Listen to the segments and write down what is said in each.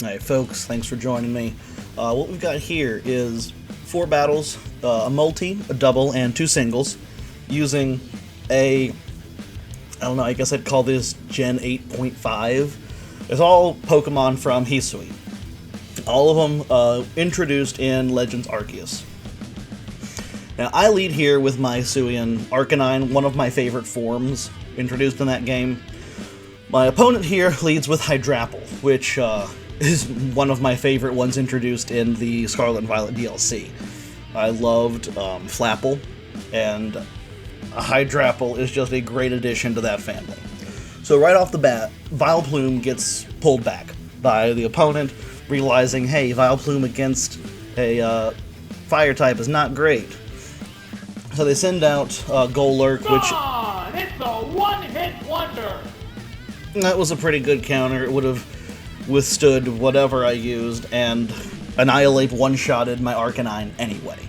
Alright folks, thanks for joining me. What we've got here is 4 battles, a multi, a double, and 2 singles, using I don't know, I guess I'd call this Gen 8.5. It's all Pokemon from Hisui. All of them introduced in Legends Arceus. Now, I lead here with my Hisuian Arcanine, one of my favorite forms introduced in that game. My opponent here leads with Hydrapple, which is one of my favorite ones introduced in the Scarlet and Violet DLC. I loved Flapple, and Hydrapple is just a great addition to that family. So right off the bat, Vileplume gets pulled back by the opponent, realizing, hey, Vileplume against a fire type is not great. So they send out Golurk, which... It's a one-hit wonder! That was a pretty good counter. It would have withstood whatever I used, and Annihilate one-shotted my Arcanine anyway.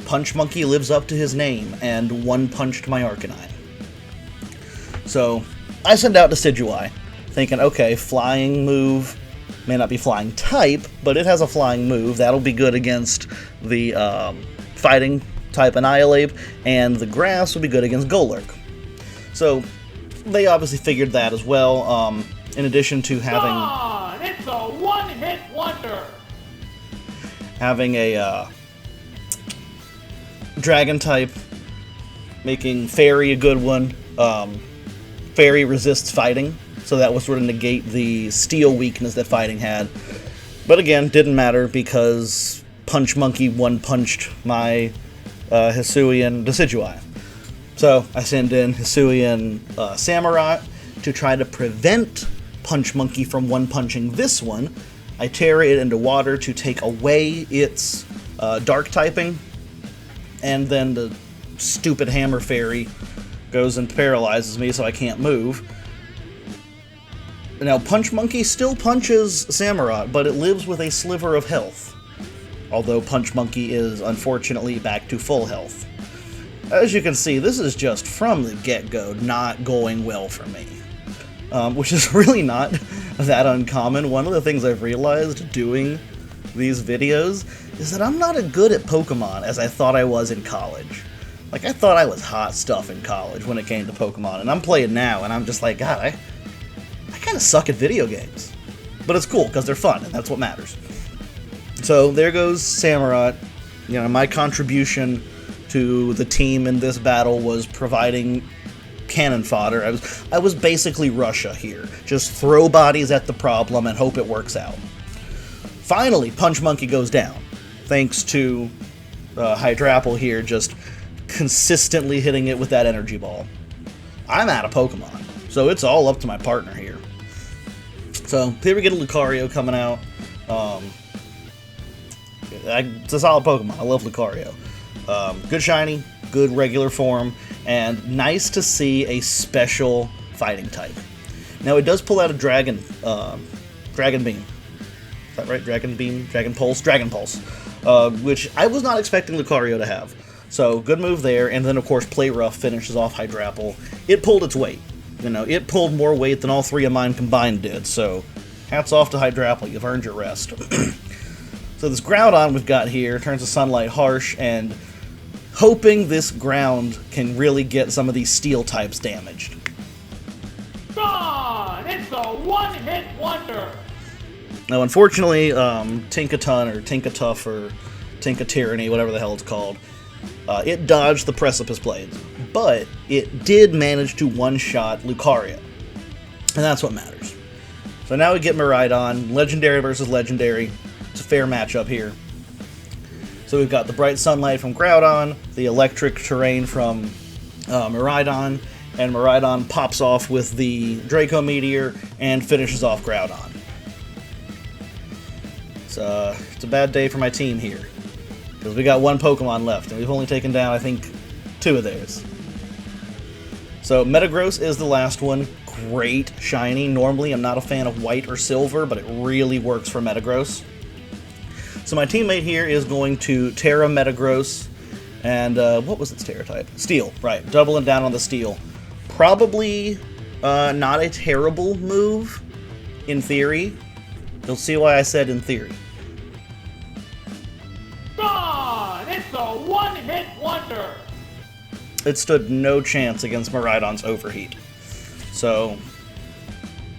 Punch Monkey lives up to his name, and one-punched my Arcanine. So, I send out Decidueye, thinking, okay, flying move, may not be flying type, but it has a flying move. That'll be good against the fighting type Annihilate, and the grass will be good against Golurk. So, they obviously figured that as well, in addition to having... It's a one-hit wonder! Having a Dragon type, making Fairy a good one. Fairy resists fighting, so that would sort of negate the steel weakness that fighting had. But again, didn't matter because Punch Monkey one-punched my Hisuian Decidueye. So I send in Hisuian Samurai to try to prevent Punch Monkey from one-punching this one. I tear it into water to take away its dark typing, and then the stupid Hammer Fairy goes and paralyzes me so I can't move. Now, Punch Monkey still punches Samurai, but it lives with a sliver of health, although Punch Monkey is unfortunately back to full health. As you can see, this is just from the get-go not going well for me, which is really not that uncommon. One of the things I've realized doing these videos is that I'm not as good at Pokemon as I thought I was in college. Like, I thought I was hot stuff in college when it came to Pokemon, and I'm playing now, and I'm just like, God, I kind of suck at video games. But it's cool, because they're fun, and that's what matters. So, there goes Samurai. You know, my contribution to the team in this battle was providing cannon fodder. I was basically Russia here. Just throw bodies at the problem and hope it works out. Finally, Punch Monkey goes down, thanks to Hydrapple here just consistently hitting it with that energy ball. I'm out of Pokemon, so it's all up to my partner here. So here we get a Lucario coming out. It's a solid Pokemon. I love Lucario. Good shiny, good regular form, and nice to see a special fighting type. Now it does pull out a Dragon Beam. Is that right? Dragon Beam? Dragon Pulse? Dragon Pulse. Which I was not expecting Lucario to have. So, good move there, and then of course Play Rough finishes off Hydrapple. It pulled its weight. You know, it pulled more weight than all 3 of mine combined did, so hats off to Hydrapple, you've earned your rest. So this Groudon we've got here turns to Sunlight Harsh, and hoping this ground can really get some of these steel types damaged. Gone! It's a one-hit wonder! Now, unfortunately, Tinkaton or Tinkatuff or Tinkatyranny, whatever the hell it's called, it dodged the Precipice Blades, but it did manage to one-shot Lucario, and that's what matters. So now we get Miraidon, Legendary versus Legendary. It's a fair matchup here. So we've got the Bright Sunlight from Groudon, the Electric Terrain from Miraidon, and Miraidon pops off with the Draco Meteor and finishes off Groudon. It's a bad day for my team here, because we got 1 Pokemon left, and we've only taken down, I think, 2 of theirs. So Metagross is the last one. Great shiny. Normally I'm not a fan of white or silver, but it really works for Metagross. So my teammate here is going to Terra Metagross And what was its Terra type? Steel, right. Doubling down on the Steel. Probably not a terrible move, in theory. You'll see why I said in theory. Gone! It's a one-hit wonder! It stood no chance against Miraidon's Overheat. So,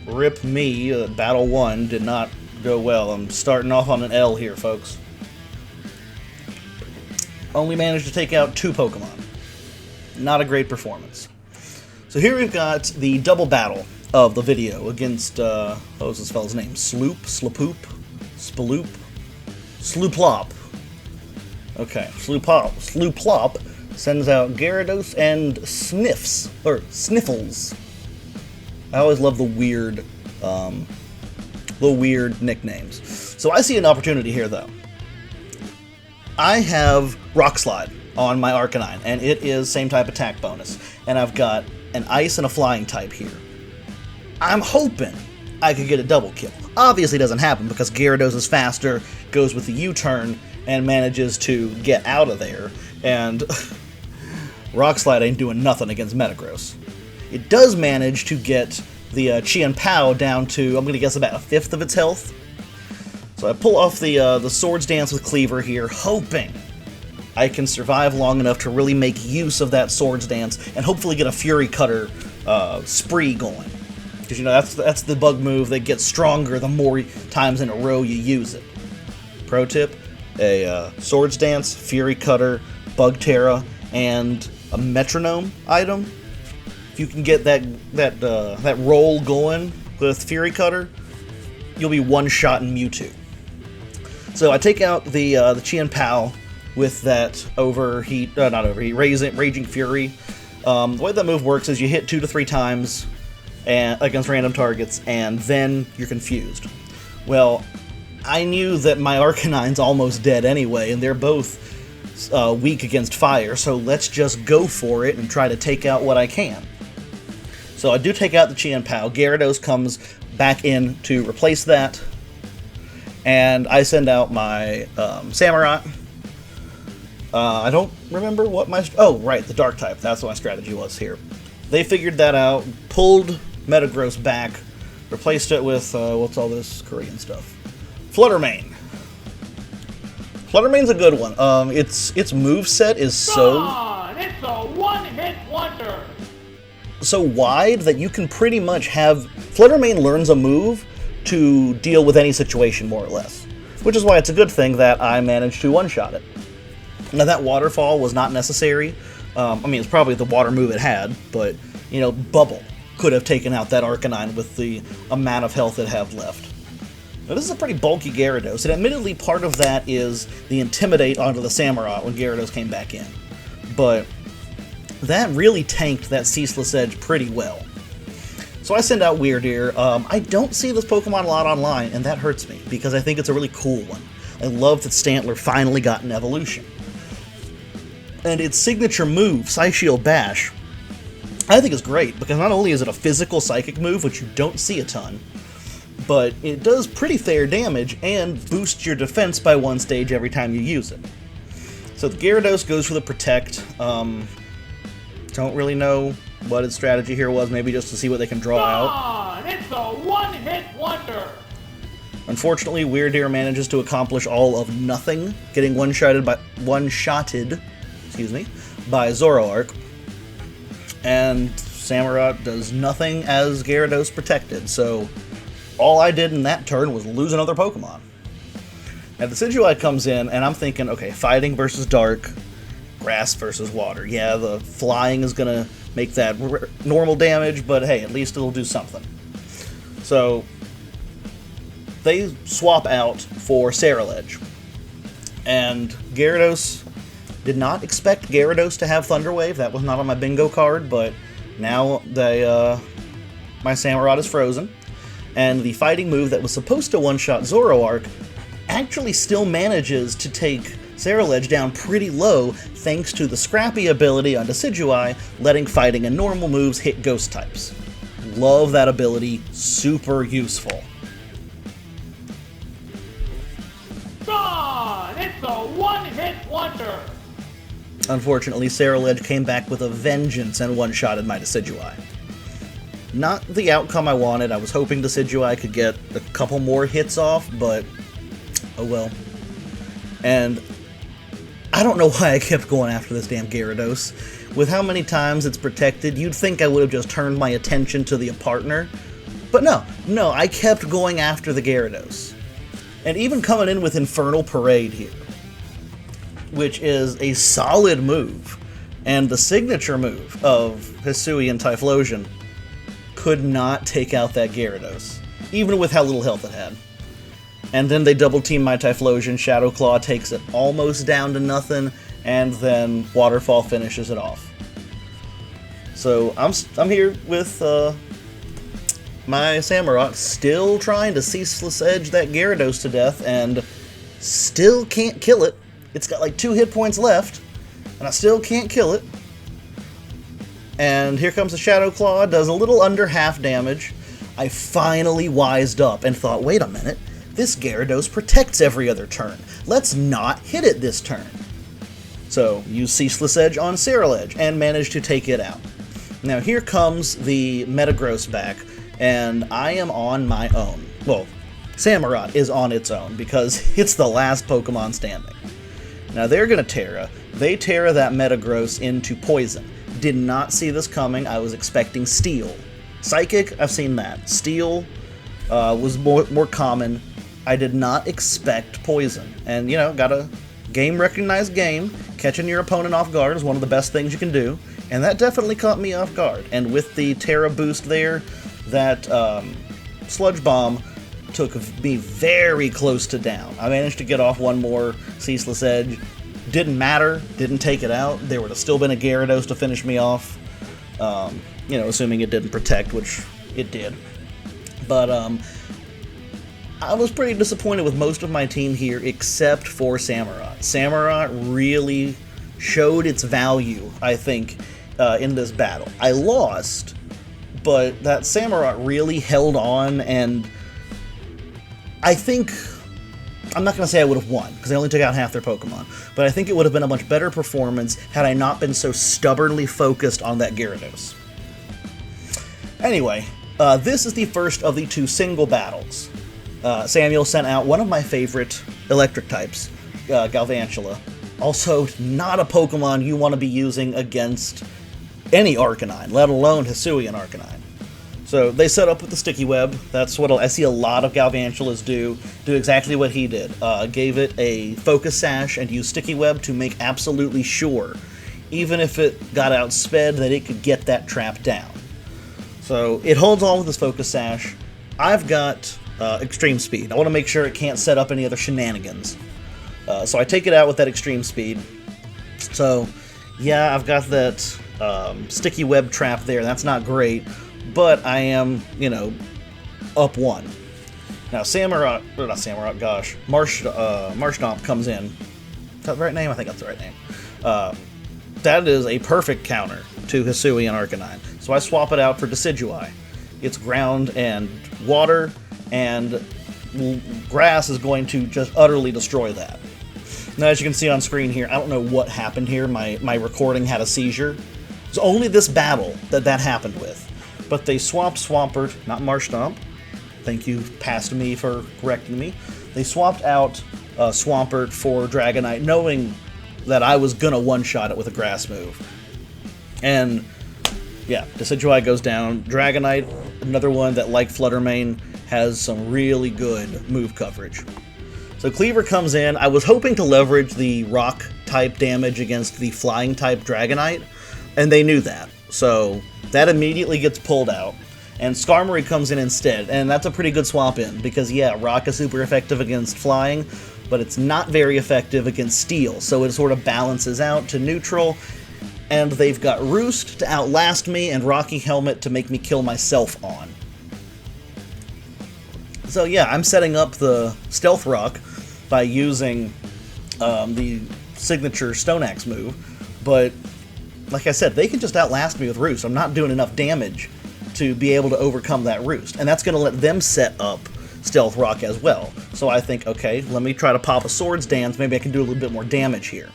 rip me, Battle 1 did not go well. I'm starting off on an L here, folks. Only managed to take out 2 Pokemon. Not a great performance. So here we've got the double battle of the video against, what was this fella's name? Sloop? Spaloop? Slooplop. Okay, Slooplop sends out Gyarados and Sniffles. I always love the weird nicknames. So I see an opportunity here, though. I have Rock Slide on my Arcanine, and it is same type attack bonus. And I've got an Ice and a Flying type here. I'm hoping I could get a double kill. Obviously it doesn't happen because Gyarados is faster, goes with the U-turn, and manages to get out of there. And Rock Slide ain't doing nothing against Metagross. It does manage to get the Qianpao down to, I'm going to guess, about a fifth of its health. So I pull off the Swords Dance with Cleaver here, hoping I can survive long enough to really make use of that Swords Dance and hopefully get a Fury Cutter spree going. Because, you know, that's the bug move that gets stronger the more times in a row you use it. Pro tip, a Swords Dance, Fury Cutter, Bug Terra, and a Metronome item. If you can get that roll going with Fury Cutter, you'll be one-shotting Mewtwo. So I take out the Qianpao with that Raging Fury. The way that move works is you hit 2 to 3 times against random targets, and then you're confused. Well, I knew that my Arcanine's almost dead anyway, and they're both weak against fire, so let's just go for it and try to take out what I can. So I do take out the Qianpao. Gyarados comes back in to replace that, and I send out my Samurai. I don't remember what my... Oh, right, the Dark type. That's what my strategy was here. They figured that out, pulled Metagross back, replaced it with, what's all this Korean stuff? Fluttermane. Fluttermane's a good one. Its moveset is so... Gone! It's a one-hit wonder! So wide that you can pretty much have... Fluttermane learns a move to deal with any situation, more or less. Which is why it's a good thing that I managed to one-shot it. Now, that Waterfall was not necessary. I mean, it's probably the water move it had, but, you know, Bubble could have taken out that Arcanine with the amount of health it had left. Now, this is a pretty bulky Gyarados, and admittedly part of that is the Intimidate onto the Samurott when Gyarados came back in. But that really tanked that Ceaseless Edge pretty well. So I send out Weirdeer. I don't see this Pokemon a lot online, and that hurts me, because I think it's a really cool one. I love that Stantler finally got an evolution. And its signature move, Psyshield Bash, I think is great, because not only is it a physical psychic move, which you don't see a ton, but it does pretty fair damage and boosts your defense by 1 stage every time you use it. So the Gyarados goes for the Protect. Don't really know what its strategy here was, maybe just to see what they can draw out. It's a one-hit wonder! Unfortunately, Weirdeer manages to accomplish all of nothing, getting one-shotted by Zoroark, and Samurott does nothing as Gyarados protected, so all I did in that turn was lose another Pokemon. Now the Decidueye comes in, and I'm thinking, okay, fighting versus dark, grass versus water. Yeah, the flying is gonna make that normal damage, but hey, at least it'll do something. So they swap out for Ceruledge, and Gyarados... Did not expect Gyarados to have Thunder Wave. That was not on my bingo card, but now my Samurott is frozen. And the fighting move that was supposed to one-shot Zoroark actually still manages to take Ceruledge down pretty low thanks to the Scrappy ability on Decidueye, letting fighting and normal moves hit ghost types. Love that ability. Super useful. Gone! It's a one-hit wonder! Unfortunately, Scarlet came back with a vengeance and one-shotted my Decidueye. Not the outcome I wanted. I was hoping Decidueye could get a couple more hits off, but oh well. And I don't know why I kept going after this damn Gyarados. With how many times it's protected, you'd think I would have just turned my attention to the partner. But no, I kept going after the Gyarados. And even coming in with Infernal Parade here, which is a solid move, and the signature move of Hisui and Typhlosion, could not take out that Gyarados, even with how little health it had. And then they double team my Typhlosion, Shadow Claw takes it almost down to nothing, and then Waterfall finishes it off. So I'm here with my Samurott, still trying to Ceaseless Edge that Gyarados to death, and still can't kill it. It's got like 2 hit points left, and I still can't kill it. And here comes the Shadow Claw, does a little under half damage. I finally wised up and thought, wait a minute, this Gyarados protects every other turn. Let's not hit it this turn. So, use Ceaseless Edge on Scarlet and manage to take it out. Now here comes the Metagross back, and I am on my own. Well, Samurott is on its own, because it's the last Pokemon standing. Now they're going to Terra. They Terra that Metagross into Poison. Did not see this coming. I was expecting Steel. Psychic, I've seen that. Steel was more common. I did not expect Poison. And, you know, got a game-recognized game. Catching your opponent off guard is one of the best things you can do. And that definitely caught me off guard. And with the Terra boost there, that Sludge Bomb took me very close to down. I managed to get off one more Ceaseless Edge. Didn't matter, didn't take it out. There would have still been a Gyarados to finish me off. You know, assuming it didn't protect, which it did. But I was pretty disappointed with most of my team here, except for Samurott. Samurott really showed its value, I think, in this battle. I lost, but that Samurott really held on, and I think, I'm not going to say I would have won, because I only took out half their Pokemon, but I think it would have been a much better performance had I not been so stubbornly focused on that Gyarados. Anyway, this is the first of the 2 single battles. Samuel sent out one of my favorite electric types, Galvantula. Also, not a Pokemon you want to be using against any Arcanine, let alone Hisui and Arcanine. So they set up with the Sticky Web. That's what I see a lot of Galvantulas do exactly what he did. Gave it a Focus Sash and used Sticky Web to make absolutely sure, even if it got outsped, that it could get that trap down. So it holds on with this Focus Sash. I've got Extreme Speed. I want to make sure it can't set up any other shenanigans. So I take it out with that Extreme Speed. So, yeah, I've got that Sticky Web trap there. That's not great. But I am, you know, up 1. Now, Marshtomp comes in. Is that the right name? I think that's the right name. That is a perfect counter to Hisui and Arcanine. So I swap it out for Decidueye. It's ground and water, and grass is going to just utterly destroy that. Now, as you can see on screen here, I don't know what happened here. My recording had a seizure. It's only this battle that happened with. But they swapped Swampert, not Marshtomp. Thank you, past me, for correcting me. They swapped out Swampert for Dragonite, knowing that I was gonna one-shot it with a grass move. And, yeah, Decidueye goes down. Dragonite, another one that, like Fluttermane, has some really good move coverage. So Cleaver comes in. I was hoping to leverage the Rock-type damage against the Flying-type Dragonite, and they knew that. So that immediately gets pulled out, and Skarmory comes in instead, and that's a pretty good swap in, because yeah, Rock is super effective against Flying, but it's not very effective against Steel, so it sort of balances out to neutral, and they've got Roost to outlast me, and Rocky Helmet to make me kill myself on. So yeah, I'm setting up the Stealth Rock by using the signature Stone Axe move, but like I said, they can just outlast me with Roost. I'm not doing enough damage to be able to overcome that Roost, and that's going to let them set up Stealth Rock as well. So I think, okay, let me try to pop a Swords Dance. Maybe I can do a little bit more damage here.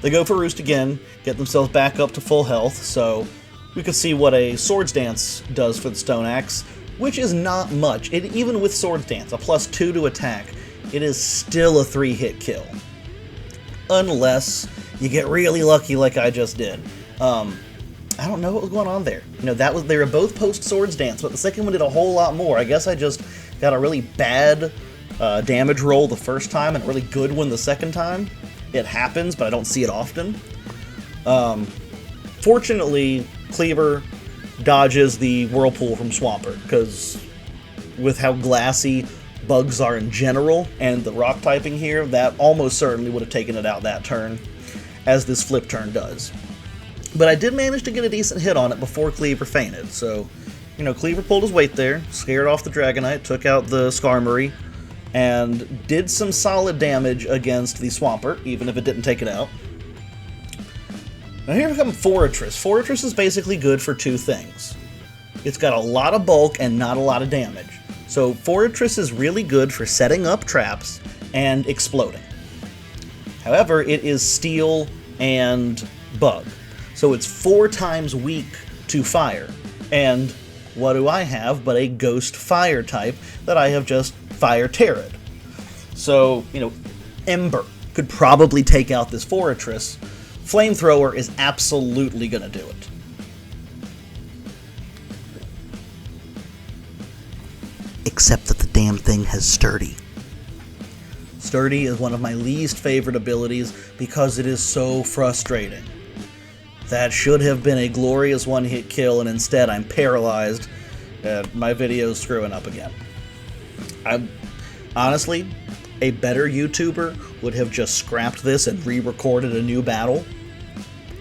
They go for Roost again, get themselves back up to full health, so we can see what a Swords Dance does for the Stone Axe, which is not much. Even with Swords Dance, a +2 to attack, it is still a 3-hit kill. Unless you get really lucky like I just did. I don't know what was going on there. You know, they were both post Swords Dance, but the second one did a whole lot more. I guess I just got a really bad damage roll the first time and a really good one the second time. It happens, but I don't see it often. Fortunately, Cleaver dodges the Whirlpool from Swampert, because with how glassy bugs are in general, and the rock typing here, that almost certainly would have taken it out that turn, as this flip turn does. But I did manage to get a decent hit on it before Cleaver fainted, so, you know, Cleaver pulled his weight there, scared off the Dragonite, took out the Skarmory, and did some solid damage against the Swampert, even if it didn't take it out. Now here comes Forretress. Forretress is basically good for two things. It's got a lot of bulk and not a lot of damage. So Forretress is really good for setting up traps and exploding. However, it is Steel and Bug. So it's 4 times weak to fire. And what do I have but a Ghost Fire type that I have just Fire Terra'd. So, you know, Ember could probably take out this Forretress. Flamethrower is absolutely going to do it. Except that the damn thing has Sturdy. Sturdy is one of my least favorite abilities because it is so frustrating. That should have been a glorious one-hit kill, and instead I'm paralyzed and my video's screwing up again. Honestly, a better YouTuber would have just scrapped this and re-recorded a new battle.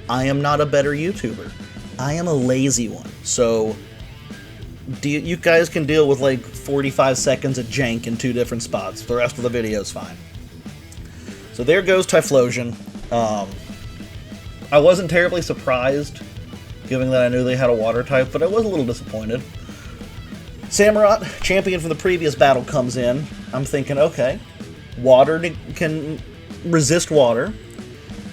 I am not a better YouTuber. I am a lazy one. So you guys can deal with like 45 seconds of jank in 2 different spots. The rest of the video is fine. So there goes Typhlosion. I wasn't terribly surprised, given that I knew they had a water type, but I was a little disappointed. Samurott, champion from the previous battle, comes in. I'm thinking, okay, water can resist water.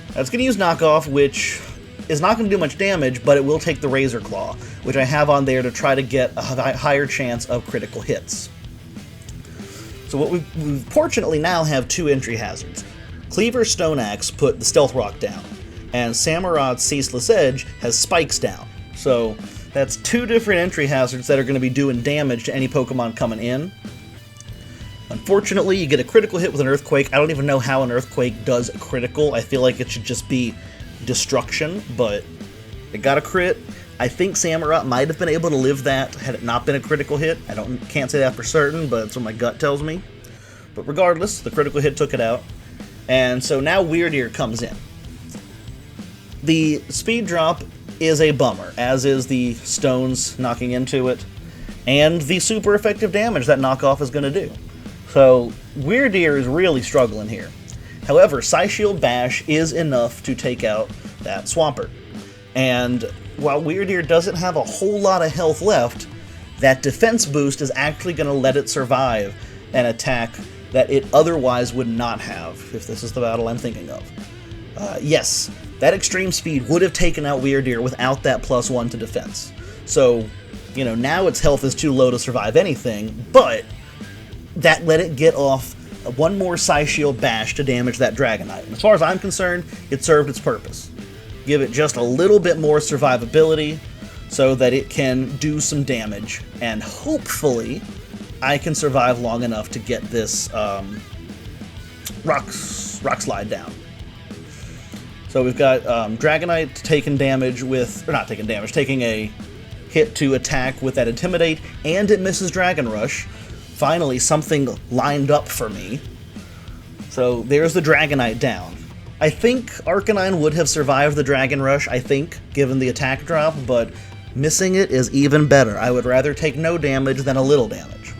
That's going to use Knockoff, which is not going to do much damage, but it will take the Razor Claw, which I have on there to try to get a higher chance of critical hits. So what we fortunately now have 2 entry hazards. Cleaver's Stone Axe put the Stealth Rock down, and Samurott's Ceaseless Edge has Spikes down. So that's 2 different entry hazards that are going to be doing damage to any Pokemon coming in. Unfortunately, you get a critical hit with an Earthquake. I don't even know how an Earthquake does a critical. I feel like it should just be destruction, but it got a crit. I think Samurott might have been able to live that had it not been a critical hit. Can't say that for certain, but that's what my gut tells me. But regardless, the critical hit took it out. And so now Weirdeer comes in. The speed drop is a bummer, as is the stones knocking into it, and the super effective damage that Knockoff is going to do. So Weirdeer is really struggling here. However, Psyshield Bash is enough to take out that Swampert. And while Weirdeer doesn't have a whole lot of health left, that defense boost is actually going to let it survive an attack that it otherwise would not have, if this is the battle I'm thinking of. Yes, that extreme speed would have taken out Weirdeer without that +1 to defense. So, you know, now its health is too low to survive anything, but that let it get off one more Psyshield Bash to damage that Dragonite. And as far as I'm concerned, it served its purpose. Give it just a little bit more survivability so that it can do some damage, and hopefully I can survive long enough to get this rock slide down. So we've got Dragonite taking damage with, or not taking damage, taking a hit to attack with that Intimidate, and it misses Dragon Rush. Finally, something lined up for me. So there's the Dragonite down. I think Arcanine would have survived the Dragon Rush, given the attack drop, but missing it is even better. I would rather take no damage than a little damage.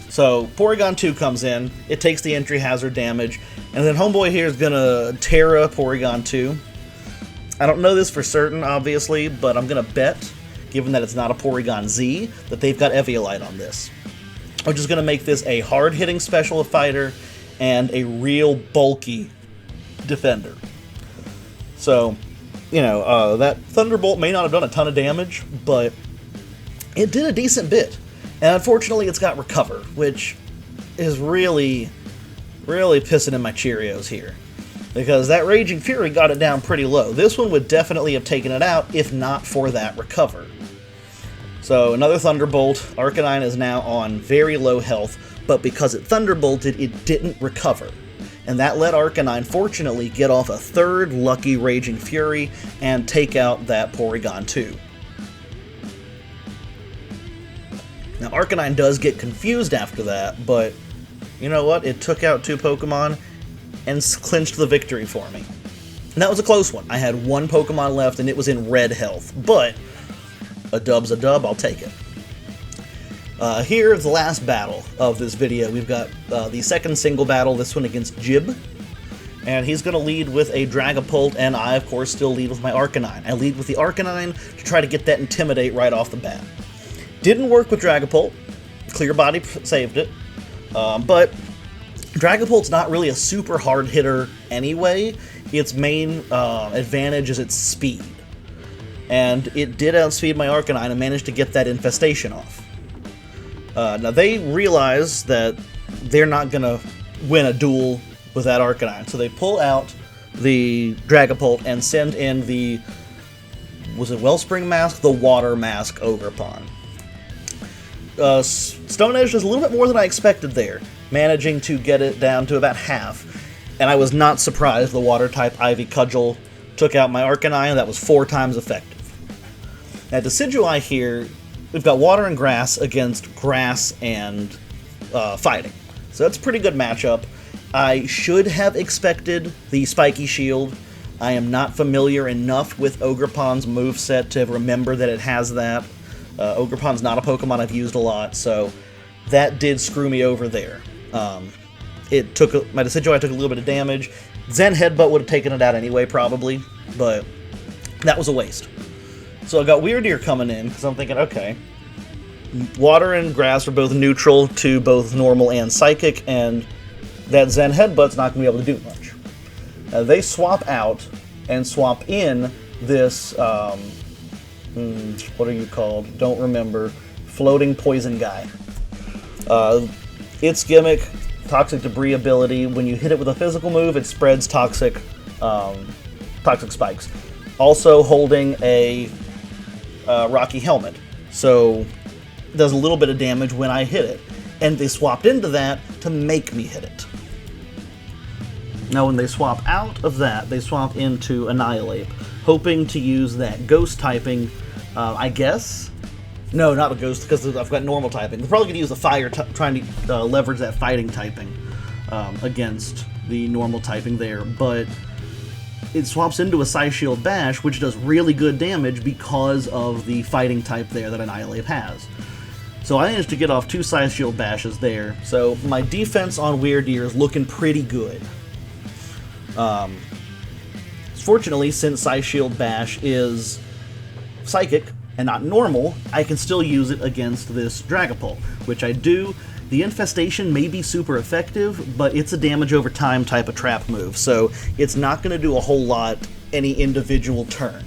So Porygon 2 comes in, it takes the entry hazard damage, and then Homeboy here is going to Terra Porygon 2. I don't know this for certain, obviously, but I'm going to bet, given that it's not a Porygon Z, that they've got Eviolite on this. Which is going to make this a hard-hitting special fighter and a real bulky defender. So, that Thunderbolt may not have done a ton of damage, but it did a decent bit. And unfortunately, it's got Recover, which is really, really pissing in my Cheerios here. Because that Raging Fury got it down pretty low. This one would definitely have taken it out if not for that Recover. So another Thunderbolt. Arcanine is now on very low health, but because it Thunderbolted, it didn't recover. And that let Arcanine, fortunately, get off a third lucky Raging Fury and take out that Porygon 2. Now, Arcanine does get confused after that, but you know what? It took out 2 Pokemon and clinched the victory for me. And that was a close one. I had 1 Pokemon left, and it was in red health, but a dub's a dub, I'll take it. Here's the last battle of this video. We've got the second single battle, this one against Jib. And he's going to lead with a Dragapult, and I, of course, still lead with my Arcanine. I lead with the Arcanine to try to get that Intimidate right off the bat. Didn't work with Dragapult. Clear Body saved it. But Dragapult's not really a super hard hitter anyway. Its main advantage is its speed. And it did outspeed my Arcanine and managed to get that infestation off. Now, they realize that they're not going to win a duel with that Arcanine, so they pull out the Dragapult and send in the, was it Wellspring Mask? The Water Mask Ogerpon. Stone Edge does a little bit more than I expected there, managing to get it down to about half. And I was not surprised the Water-type Ivy Cudgel took out my Arcanine. That was 4 times effective. Now, Decidueye here, we've got Water and Grass against Grass and Fighting. So that's a pretty good matchup. I should have expected the Spiky Shield. I am not familiar enough with Ogerpon's moveset to remember that it has that. Ogerpon's not a Pokemon I've used a lot, so that did screw me over there. My Decidueye took a little bit of damage. Zen Headbutt would have taken it out anyway, probably, but that was a waste. So I got Weirdeer coming in, because I'm thinking, okay, Water and Grass are both neutral to both normal and psychic, and that Zen Headbutt's not going to be able to do much. They swap out and swap in this, what are you called? Don't remember. Floating Poison guy. Its gimmick, Toxic Debris ability, when you hit it with a physical move, it spreads toxic spikes. Also holding a Rocky Helmet, so it does a little bit of damage when I hit it. And they swapped into that to make me hit it. Now when they swap out of that, they swap into Annihilate, hoping to use that Ghost typing, I guess? No, not the Ghost, because I've got normal typing. They're probably going to use the Fire, trying to leverage that Fighting typing against the normal typing there, but it swaps into a Psyshield Bash, which does really good damage because of the Fighting type there that Annihilate has. So I managed to get off 2 Psyshield Bashes there, so my defense on Weirdeer is looking pretty good. Fortunately, since Psyshield Bash is Psychic and not normal, I can still use it against this Dragapult, which I do. The Infestation may be super effective, but it's a damage over time type of trap move, so it's not going to do a whole lot any individual turn.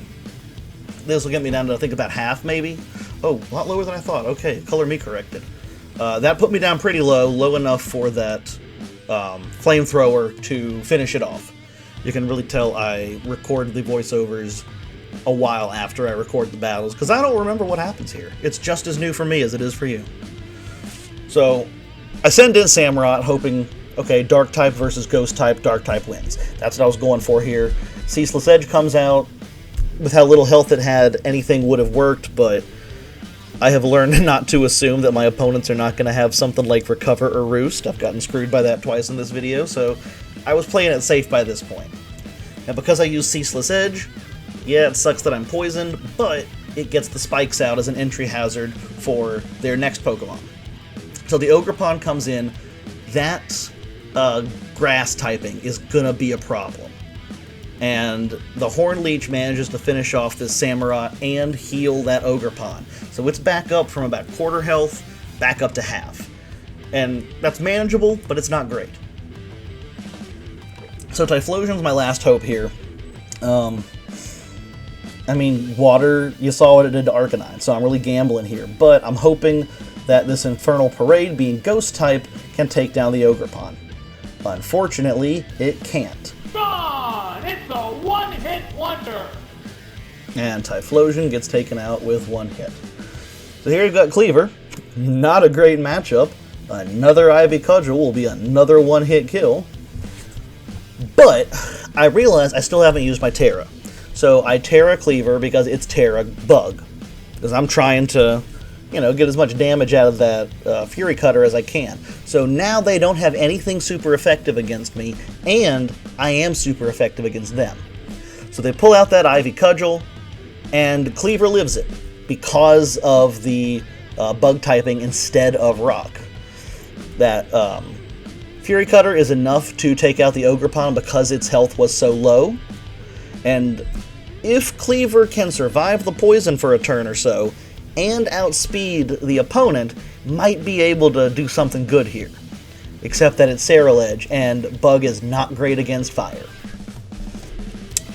This will get me down to, I think, about half, maybe? Oh, a lot lower than I thought. Okay, color me corrected. That put me down pretty low enough for that Flamethrower to finish it off. You can really tell I recorded the voiceovers a while after I record the battles, because I don't remember what happens here. It's just as new for me as it is for you. So, I send in Samurott, hoping, okay, Dark-type versus Ghost-type, Dark-type wins. That's what I was going for here. Ceaseless Edge comes out. With how little health it had, anything would have worked, but I have learned not to assume that my opponents are not going to have something like Recover or Roost. I've gotten screwed by that twice in this video, so I was playing it safe by this point. And because I use Ceaseless Edge, yeah, it sucks that I'm poisoned, but it gets the spikes out as an entry hazard for their next Pokemon. So the Ogerpon comes in. That grass typing is going to be a problem. And the Horn Leech manages to finish off this Samurott and heal that Ogerpon. So it's back up from about quarter health, back up to half. And that's manageable, but it's not great. So Typhlosion's my last hope here. I mean, water, you saw what it did to Arcanine, so I'm really gambling here. But I'm hoping that this Infernal Parade, being Ghost type, can take down the Ogerpon. Unfortunately, it can't. Gone! It's a one-hit wonder! And Typhlosion gets taken out with one hit. So here you've got Cleaver. Not a great matchup. Another Ivy Cudgel will be another one-hit kill. But I realize I still haven't used my Terra. So I Terra Cleaver because it's Terra Bug. Because I'm trying to, get as much damage out of that Fury Cutter as I can. So now they don't have anything super effective against me, and I am super effective against them. So they pull out that Ivy Cudgel, and Cleaver lives it because of the Bug typing instead of Rock. That Fury Cutter is enough to take out the Ogerpon because its health was so low, and if Cleaver can survive the poison for a turn or so, and outspeed the opponent, might be able to do something good here. Except that it's Ceruledge, and Bug is not great against fire.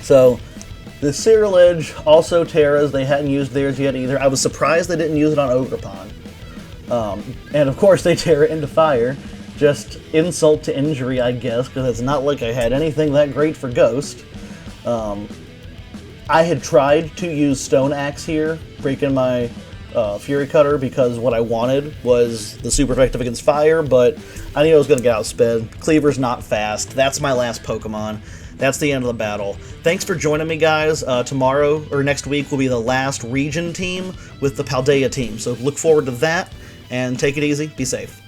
So, the Ceruledge also Terras, they hadn't used theirs yet either. I was surprised they didn't use it on Ogerpon. And of course they Terra into fire. Just insult to injury, I guess, because it's not like I had anything that great for Ghost. I had tried to use Stone Axe here, breaking my Fury Cutter, because what I wanted was the super effective against fire, but I knew I was going to get outsped. Cleaver's not fast. That's my last Pokemon. That's the end of the battle. Thanks for joining me, guys. Tomorrow, or next week, will be the last region team with the Paldea team, so look forward to that, and take it easy. Be safe.